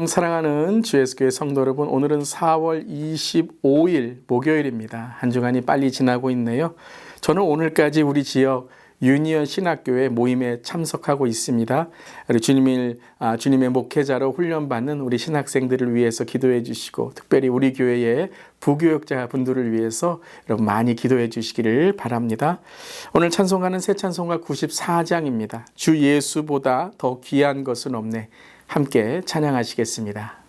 사랑하는 주 예수교회 성도 여러분, 오늘은 4월 25일 목요일입니다. 한 주간이 빨리 지나고 있네요. 저는 오늘까지 우리 지역 유니언 신학교회 모임에 참석하고 있습니다. 우리 주님의 목회자로 훈련받는 우리 신학생들을 위해서 기도해 주시고, 특별히 우리 교회의 부교역자 분들을 위해서 여러분 많이 기도해 주시기를 바랍니다. 오늘 찬송가는 새 찬송가 94장입니다. 주 예수보다 더 귀한 것은 없네. 함께 찬양하시겠습니다.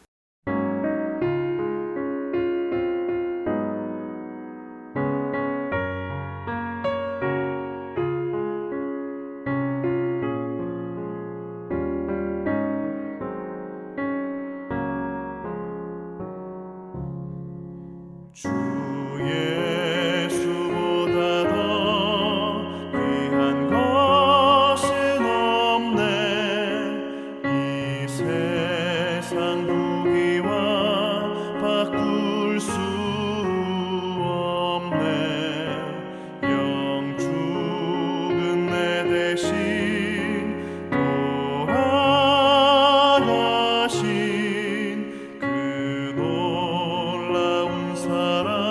주 예수보다 더 귀한 것은 없네. 이 세상 부귀와 바꿀 수 없네. 영 죽은 내 대신 돌아가신 그 놀라운 사랑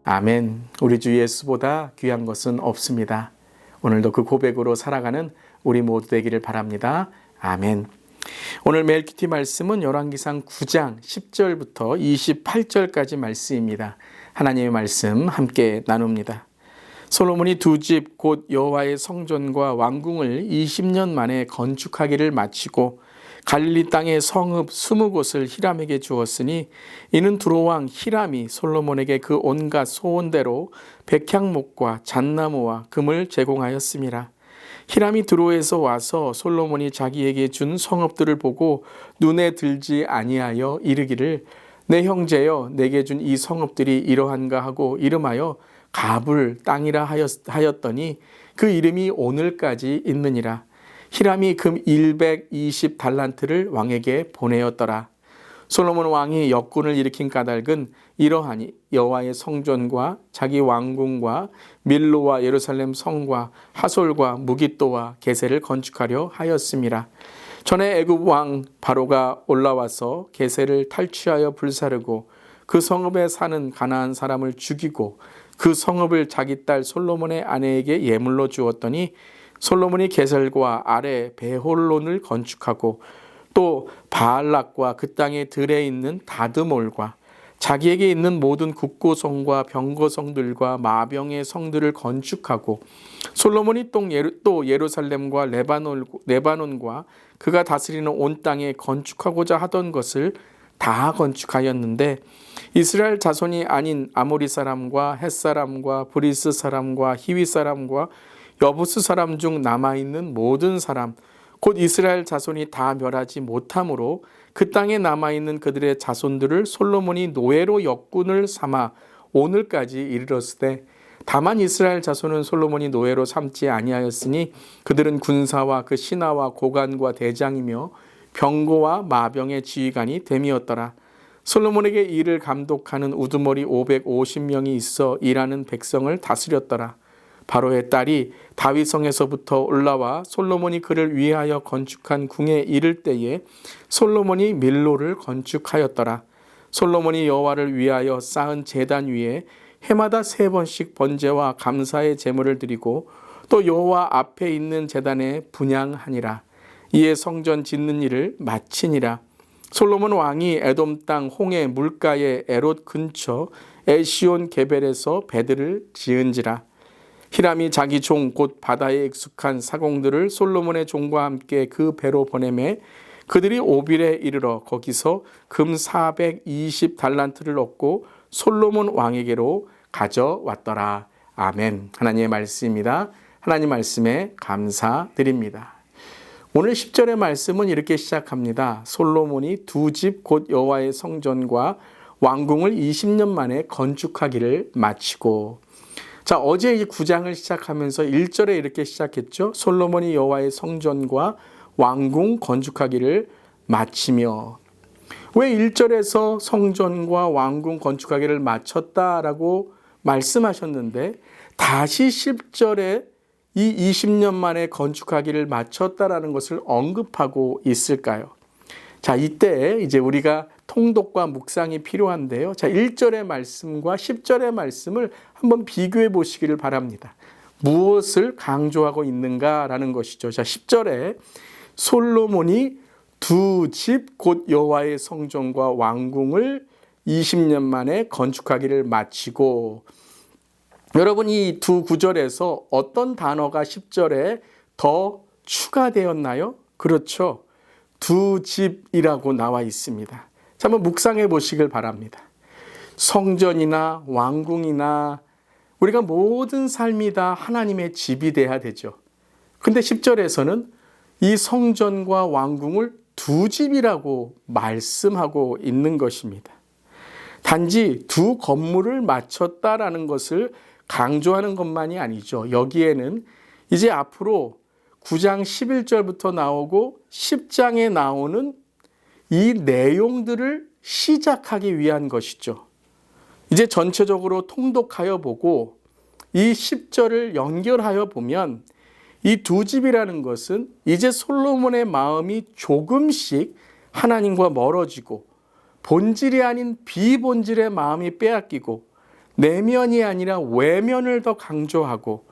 아멘. 우리 주 예수보다 귀한 것은 없습니다. 오늘도 그 고백으로 살아가는 우리 모두 되기를 바랍니다. 아멘. 오늘 멜키티 말씀은 열왕기상 9장 10절부터 28절까지 말씀입니다. 하나님의 말씀 함께 나눕니다. 솔로몬이 두 집 곧 여호와의 성전과 왕궁을 20년 만에 건축하기를 마치고 갈릴리 땅의 성읍 20곳을 히람에게 주었으니 이는 두로왕 히람이 솔로몬에게 그 온갖 소원대로 백향목과 잣나무와 금을 제공하였습니다. 히람이 두로에서 와서 솔로몬이 자기에게 준 성읍들을 보고 눈에 들지 아니하여 이르기를 내 형제여 내게 준 이 성읍들이 이러한가 하고 이름하여 가불 땅이라 하였더니 그 이름이 오늘까지 있느니라. 히람이 금 120달란트를 왕에게 보내었더라. 솔로몬 왕이 역군을 일으킨 까닭은 이러하니 여호와의 성전과 자기 왕궁과 밀로와 예루살렘 성과 하솔과 무깃도와 게셀을 건축하려 하였음이라. 전에 애굽 왕 바로가 올라와서 게셀을 탈취하여 불사르고 그 성읍에 사는 가나안 사람을 죽이고 그 성읍을 자기 딸 솔로몬의 아내에게 예물로 주었더니 솔로몬이 게셀과 아래 베홀론을 건축하고 또 바알락과 그 땅의 들에 있는 다드몰과 자기에게 있는 모든 국고성과 병거성들과 마병의 성들을 건축하고 솔로몬이 또 예루살렘과 레바논과 그가 다스리는 온 땅에 건축하고자 하던 것을 다 건축하였는데 이스라엘 자손이 아닌 아모리 사람과 헷 사람과 브리스 사람과 히위 사람과 여부스 사람 중 남아있는 모든 사람 곧 이스라엘 자손이 다 멸하지 못하므로 그 땅에 남아있는 그들의 자손들을 솔로몬이 노예로 역군을 삼아 오늘까지 이르렀으되 다만 이스라엘 자손은 솔로몬이 노예로 삼지 아니하였으니 그들은 군사와 그 신하와 고관과 대장이며 병거와 마병의 지휘관이 됨이었더라. 솔로몬에게 일을 감독하는 우두머리 550명이 있어 일하는 백성을 다스렸더라. 바로의 딸이 다윗성에서부터 올라와 솔로몬이 그를 위하여 건축한 궁에 이를 때에 솔로몬이 밀로를 건축하였더라. 솔로몬이 여호와를 위하여 쌓은 제단 위에 해마다 3번씩 번제와 감사의 제물을 드리고 또 여호와 앞에 있는 제단에 분향하니라. 이에 성전 짓는 일을 마치니라. 솔로몬 왕이 에돔 땅 홍해 물가의 에롯 근처 에시온 게벨에서 배들을 지은지라. 히람이 자기 종 곧 바다에 익숙한 사공들을 솔로몬의 종과 함께 그 배로 보내매 그들이 오빌에 이르러 거기서 금 420달란트를 얻고 솔로몬 왕에게로 가져왔더라. 아멘. 하나님의 말씀입니다. 하나님 말씀에 감사드립니다. 오늘 10절의 말씀은 이렇게 시작합니다. 솔로몬이 두 집 곧 여호와의 성전과 왕궁을 20년 만에 건축하기를 마치고. 자, 어제 이 9장을 시작하면서 1절에 이렇게 시작했죠. 솔로몬이 여호와의 성전과 왕궁 건축하기를 마치며. 왜 1절에서 성전과 왕궁 건축하기를 마쳤다라고 말씀하셨는데 다시 10절에 이 20년 만에 건축하기를 마쳤다라는 것을 언급하고 있을까요? 자, 이때 이제 우리가 통독과 묵상이 필요한데요. 자, 1절의 말씀과 10절의 말씀을 한번 비교해 보시기를 바랍니다. 무엇을 강조하고 있는가라는 것이죠. 자, 10절에 솔로몬이 두 집 곧 여호와의 성전과 왕궁을 20년 만에 건축하기를 마치고. 여러분, 이 두 구절에서 어떤 단어가 10절에 더 추가되었나요? 그렇죠. 두 집이라고 나와 있습니다. 자, 한번 묵상해 보시길 바랍니다. 성전이나 왕궁이나 우리가 모든 삶이 다 하나님의 집이 돼야 되죠. 근데 10절에서는 이 성전과 왕궁을 두 집이라고 말씀하고 있는 것입니다. 단지 두 건물을 맞췄다라는 것을 강조하는 것만이 아니죠. 여기에는 이제 앞으로 9장 11절부터 나오고 10장에 나오는 이 내용들을 시작하기 위한 것이죠. 이제 전체적으로 통독하여 보고 이 10절을 연결하여 보면 이 두 집이라는 것은 이제 솔로몬의 마음이 조금씩 하나님과 멀어지고 본질이 아닌 비본질의 마음이 빼앗기고 내면이 아니라 외면을 더 강조하고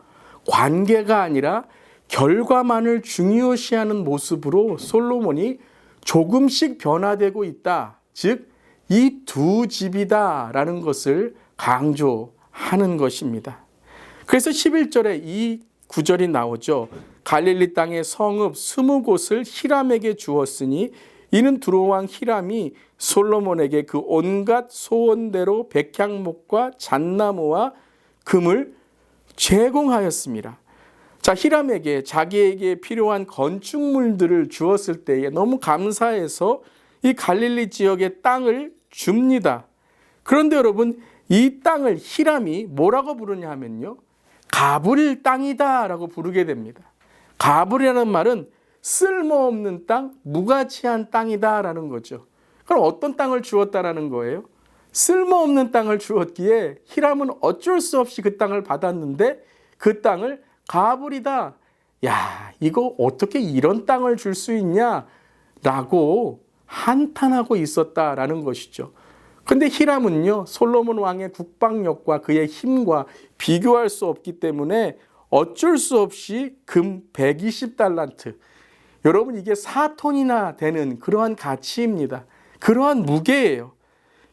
관계가 아니라 결과만을 중요시하는 모습으로 솔로몬이 조금씩 변화되고 있다. 즉, 이 두 집이다라는 것을 강조하는 것입니다. 그래서 11절에 이 구절이 나오죠. 갈릴리 땅의 성읍 20곳을 히람에게 주었으니 이는 두로왕 히람이 솔로몬에게 그 온갖 소원대로 백향목과 잣나무와 금을 제공하였습니다. 자, 히람에게 자기에게 필요한 건축물들을 주었을 때에 너무 감사해서 이 갈릴리 지역의 땅을 줍니다. 그런데 여러분, 이 땅을 히람이 뭐라고 부르냐 하면요, 가브릴 땅이다 라고 부르게 됩니다. 가브리라는 말은 쓸모없는 땅, 무가치한 땅이다 라는 거죠. 그럼 어떤 땅을 주었다라는 거예요? 쓸모없는 땅을 주었기에 히람은 어쩔 수 없이 그 땅을 받았는데 그 땅을 가브리다. 야, 이거 어떻게 이런 땅을 줄 수 있냐? 라고 한탄하고 있었다라는 것이죠. 근데 히람은요, 솔로몬 왕의 국방력과 그의 힘과 비교할 수 없기 때문에 어쩔 수 없이 금 120달란트. 여러분, 이게 4톤이나 되는 그러한 가치입니다. 그러한 무게예요.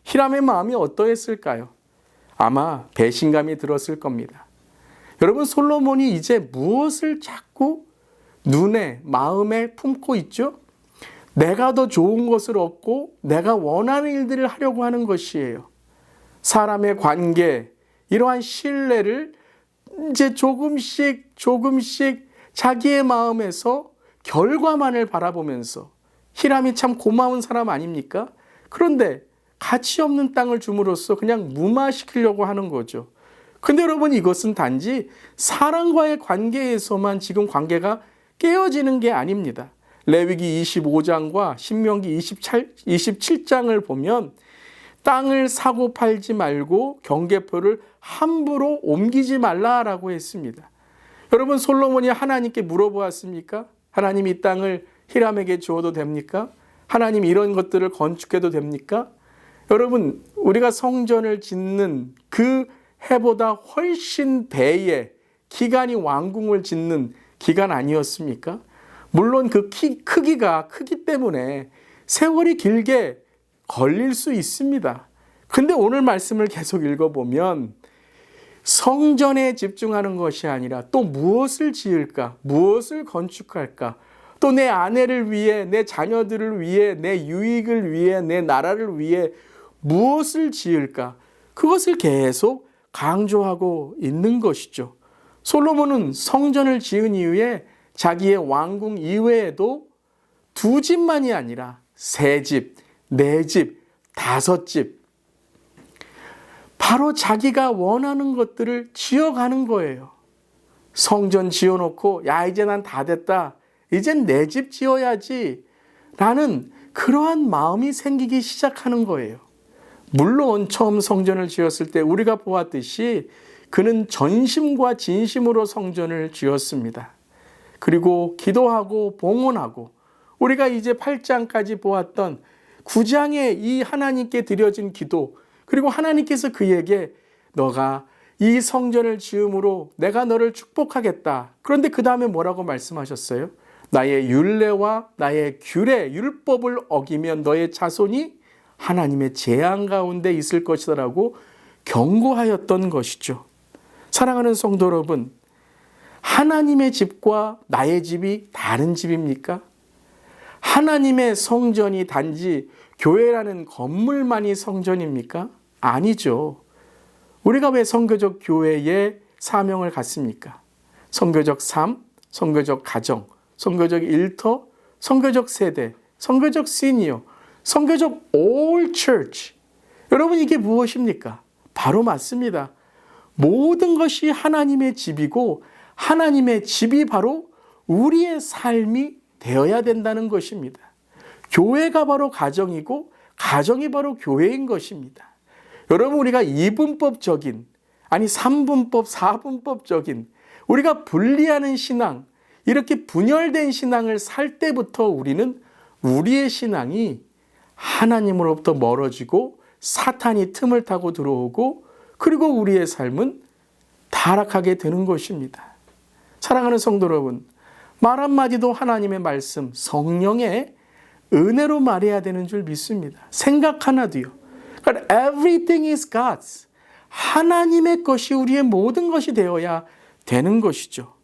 히람의 마음이 어떠했을까요? 아마 배신감이 들었을 겁니다. 여러분, 솔로몬이 이제 무엇을 자꾸 눈에, 마음에 품고 있죠? 내가 더 좋은 것을 얻고 내가 원하는 일들을 하려고 하는 것이에요. 사람의 관계, 이러한 신뢰를 이제 조금씩 자기의 마음에서 결과만을 바라보면서, 히람이 참 고마운 사람 아닙니까? 그런데 가치 없는 땅을 줌으로써 그냥 무마시키려고 하는 거죠. 근데 여러분, 이것은 단지 사람과의 관계에서만 지금 관계가 깨어지는 게 아닙니다. 레위기 25장과 신명기 27장을 보면 땅을 사고 팔지 말고 경계표를 함부로 옮기지 말라라고 했습니다. 여러분, 솔로몬이 하나님께 물어보았습니까? 하나님, 이 땅을 히람에게 주어도 됩니까? 하나님, 이런 것들을 건축해도 됩니까? 여러분, 우리가 성전을 짓는 그 해보다 훨씬 배의 기간이 왕궁을 짓는 기간 아니었습니까? 물론 그 크기가 크기 때문에 세월이 길게 걸릴 수 있습니다. 근데 오늘 말씀을 계속 읽어보면 성전에 집중하는 것이 아니라 또 무엇을 지을까? 무엇을 건축할까? 또 내 아내를 위해, 내 자녀들을 위해, 내 유익을 위해, 내 나라를 위해 무엇을 지을까? 그것을 계속 강조하고 있는 것이죠. 솔로몬은 성전을 지은 이후에 자기의 왕궁 이외에도 2집만이 아니라 3집, 4집, 5집, 바로 자기가 원하는 것들을 지어가는 거예요. 성전 지어놓고 야, 이제 난 다 됐다, 이젠 내 집 지어야지 라는 그러한 마음이 생기기 시작하는 거예요. 물론 처음 성전을 지었을 때 우리가 보았듯이 그는 전심과 진심으로 성전을 지었습니다. 그리고 기도하고 봉헌하고, 우리가 이제 8장까지 보았던 9장의 이 하나님께 드려진 기도, 그리고 하나님께서 그에게 너가 이 성전을 지음으로 내가 너를 축복하겠다. 그런데 그 다음에 뭐라고 말씀하셨어요? 나의 율례와 나의 규례, 율법을 어기면 너의 자손이 하나님의 재앙 가운데 있을 것이라고 경고하였던 것이죠. 사랑하는 성도 여러분, 하나님의 집과 나의 집이 다른 집입니까? 하나님의 성전이 단지 교회라는 건물만이 성전입니까? 아니죠. 우리가 왜 선교적 교회의 사명을 갖습니까? 선교적 삶, 선교적 가정, 선교적 일터, 선교적 세대, 선교적 시니어, 선교적 all church. 여러분, 이게 무엇입니까? 바로 맞습니다. 모든 것이 하나님의 집이고 하나님의 집이 바로 우리의 삶이 되어야 된다는 것입니다. 교회가 바로 가정이고 가정이 바로 교회인 것입니다. 여러분, 우리가 이분법적인, 아니 3분법, 4분법적인, 우리가 분리하는 신앙, 이렇게 분열된 신앙을 살 때부터 우리는 우리의 신앙이 하나님으로부터 멀어지고 사탄이 틈을 타고 들어오고 그리고 우리의 삶은 타락하게 되는 것입니다. 사랑하는 성도 여러분, 말 한마디도 하나님의 말씀, 성령의 은혜로 말해야 되는 줄 믿습니다. 생각 하나도요. 그러니까 everything is God's. 하나님의 것이 우리의 모든 것이 되어야 되는 것이죠.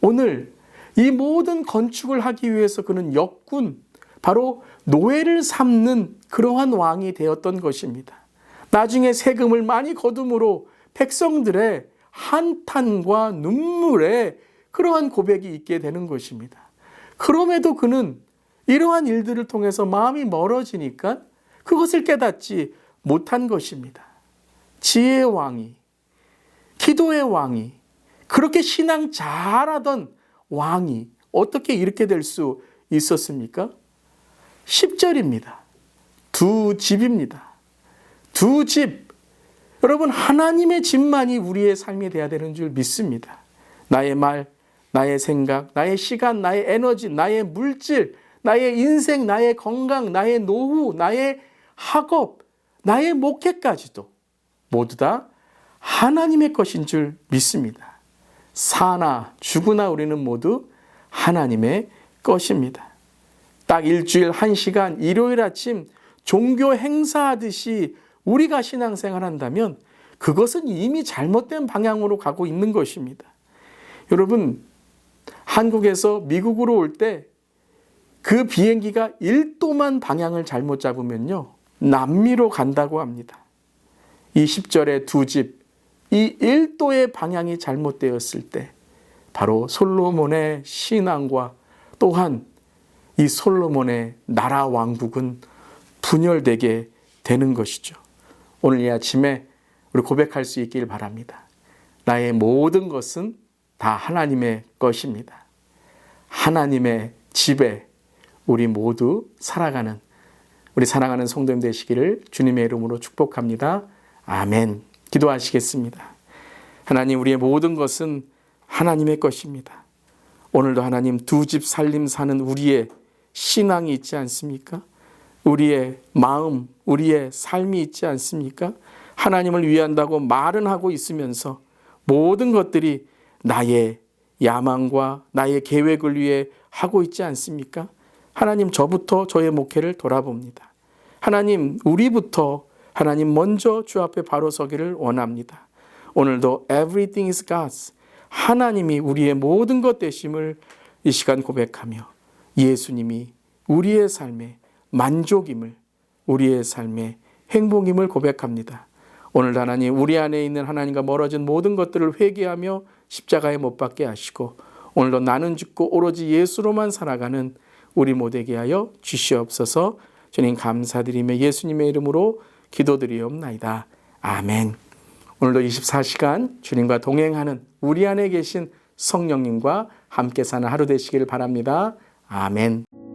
오늘 이 모든 건축을 하기 위해서 그는 역군, 바로 노예를 삼는 그러한 왕이 되었던 것입니다. 나중에 세금을 많이 거둠으로 백성들의 한탄과 눈물에 그러한 고백이 있게 되는 것입니다. 그럼에도 그는 이러한 일들을 통해서 마음이 멀어지니까 그것을 깨닫지 못한 것입니다. 지혜의 왕이, 기도의 왕이, 그렇게 신앙 잘하던 왕이 어떻게 이렇게 될 수 있었습니까? 10절입니다. 두 집입니다. 두 집. 여러분, 하나님의 집만이 우리의 삶이 되어야 되는 줄 믿습니다. 나의 말, 나의 생각, 나의 시간, 나의 에너지, 나의 물질, 나의 인생, 나의 건강, 나의 노후, 나의 학업, 나의 목회까지도 모두 다 하나님의 것인 줄 믿습니다. 사나 죽으나 우리는 모두 하나님의 것입니다. 딱 일주일 1시간 일요일 아침 종교 행사하듯이 우리가 신앙생활 한다면 그것은 이미 잘못된 방향으로 가고 있는 것입니다. 여러분, 한국에서 미국으로 올 때 그 비행기가 1도만 방향을 잘못 잡으면요, 남미로 간다고 합니다. 이 10절의 두 집, 이 1도의 방향이 잘못되었을 때 바로 솔로몬의 신앙과 또한 이 솔로몬의 나라 왕국은 분열되게 되는 것이죠. 오늘 이 아침에 우리 고백할 수 있길 바랍니다. 나의 모든 것은 다 하나님의 것입니다. 하나님의 집에 우리 모두 살아가는 우리 사랑하는 성도님 되시기를 주님의 이름으로 축복합니다. 아멘. 기도하시겠습니다. 하나님, 우리의 모든 것은 하나님의 것입니다. 오늘도 하나님 두 집 살림 사는 우리의 신앙이 있지 않습니까? 우리의 마음, 우리의 삶이 있지 않습니까? 하나님을 위한다고 말은 하고 있으면서 모든 것들이 나의 야망과 나의 계획을 위해 하고 있지 않습니까? 하나님, 저부터 저의 목회를 돌아봅니다. 하나님, 우리부터 하나님 먼저 주 앞에 바로 서기를 원합니다. 오늘도 everything is God's. 하나님이 우리의 모든 것 되심을 이 시간 고백하며 예수님이 우리의 삶의 만족임을, 우리의 삶의 행복임을 고백합니다. 오늘도 하나님, 우리 안에 있는 하나님과 멀어진 모든 것들을 회개하며 십자가에 못 박게 하시고 오늘도 나는 죽고 오로지 예수로만 살아가는 우리 모두에게 하여 주시옵소서. 주님 감사드리며 예수님의 이름으로 기도드리옵나이다. 아멘. 오늘도 24시간 주님과 동행하는 우리 안에 계신 성령님과 함께 사는 하루 되시기를 바랍니다. 아멘.